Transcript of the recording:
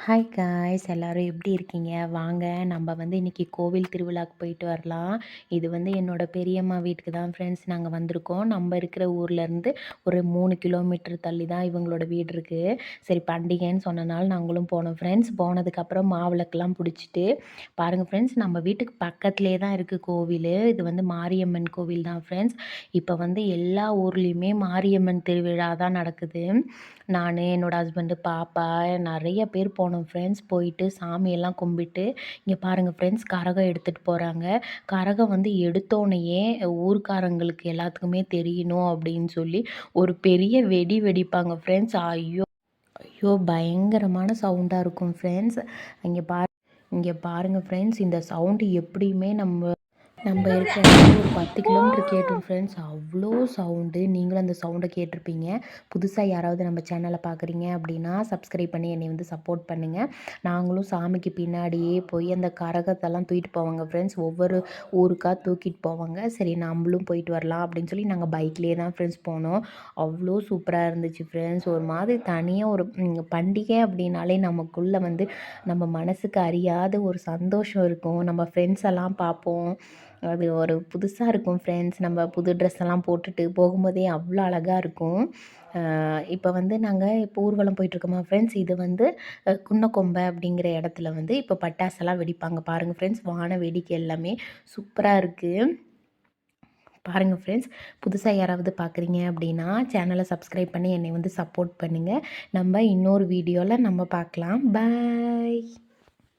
Hi guys எல்லோரும் எப்படி இருக்கீங்க? வாங்க நம்ம இன்றைக்கி கோவில் திருவிழாவுக்கு போயிட்டு வரலாம். இது என்னோட பெரியம்மா வீட்டுக்கு தான் ஃப்ரெண்ட்ஸ் நாங்கள் வந்திருக்கோம். நம்ம இருக்கிற ஊர்லேருந்து ஒரு 3 கிலோமீட்டர் தள்ளி தான் இவங்களோட வீடு இருக்குது. சரி பண்டிகைன்னு சொன்னனால நாங்களும் போனோம் ஃப்ரெண்ட்ஸ். போனதுக்கப்புறம் மாவிளக்கெல்லாம் பிடிச்சிட்டு பாருங்கள் ஃப்ரெண்ட்ஸ், நம்ம வீட்டுக்கு பக்கத்துலேயே தான் இருக்குது கோவில். இது மாரியம்மன் கோவில் தான் ஃப்ரெண்ட்ஸ். இப்போ எல்லா ஊர்லேயுமே மாரியம்மன் திருவிழா தான் நடக்குது. நான், என்னோடய ஹஸ்பண்டு, பாப்பா நிறைய பேர் போனோம் ஃப்ரெண்ட்ஸ். போயிட்டு சாமியெல்லாம் கும்பிட்டு இங்கே பாருங்கள் ஃப்ரெண்ட்ஸ், கரகம் எடுத்துகிட்டு போகிறாங்க. கரகம் எடுத்தோடனேயே ஊர்க்காரங்களுக்கு எல்லாத்துக்குமே தெரியணும் அப்படின்னு சொல்லி ஒரு பெரிய வெடி வெடிப்பாங்க ஃப்ரெண்ட்ஸ். ஐயோ ஐயோ பயங்கரமான சவுண்டாக இருக்கும் ஃப்ரெண்ட்ஸ். இங்கே பாருங்கள் ஃப்ரெண்ட்ஸ், இந்த சவுண்டு எப்படியுமே நம்ம இருக்கிற இடத்துல ஒரு 10 கிலோமீட்டர் கேட்டோம் ஃப்ரெண்ட்ஸ். அவ்வளோ சவுண்டு. நீங்களும் அந்த சவுண்டை கேட்டிருப்பீங்க. புதுசாக யாராவது நம்ம சேனலை பார்க்குறீங்க அப்படின்னா சப்ஸ்கிரைப் பண்ணி என்னை சப்போர்ட் பண்ணுங்கள். நாங்களும் சாமிக்கு பின்னாடியே போய் அந்த கரகத்தெல்லாம் தூக்கிட்டு போவாங்க ஃப்ரெண்ட்ஸ். ஒவ்வொரு ஊருக்காக தூக்கிட்டு போவாங்க. சரி நம்மளும் போயிட்டு வரலாம் அப்படின்னு சொல்லி நாங்கள் பைக்லேயே தான் ஃப்ரெண்ட்ஸ் போனோம். அவ்வளோ சூப்பராக இருந்துச்சு ஃப்ரெண்ட்ஸ். ஒரு மாதிரி தனியாக ஒரு பண்டிகை அப்படின்னாலே நமக்குள்ளே நம்ம மனசுக்கு அறியாத ஒரு சந்தோஷம் இருக்கும். நம்ம ஃப்ரெண்ட்ஸ் எல்லாம் பார்ப்போம். அது ஒரு புதுசாக இருக்கும் ஃப்ரெண்ட்ஸ். நம்ம புது ட்ரெஸ் எல்லாம் போட்டுட்டு போகும்போதே அவ்வளோ அழகாக இருக்கும். இப்போ நாங்கள் இப்போ ஊர்வலம் போயிட்டுருக்கோமா ஃப்ரெண்ட்ஸ். இது குன்னக்கொம்பை அப்படிங்கிற இடத்துல இப்போ பட்டாசெல்லாம் வெடிப்பாங்க பாருங்கள் ஃப்ரெண்ட்ஸ். வான வேடிக்கை எல்லாமே சூப்பராக இருக்குது. பாருங்கள் ஃப்ரெண்ட்ஸ், புதுசாக யாராவது பார்க்குறீங்க அப்படின்னா சேனலை சப்ஸ்கிரைப் பண்ணி என்னை சப்போர்ட் பண்ணுங்கள். நம்ம இன்னொரு வீடியோவில் நம்ம பார்க்கலாம். பாய்.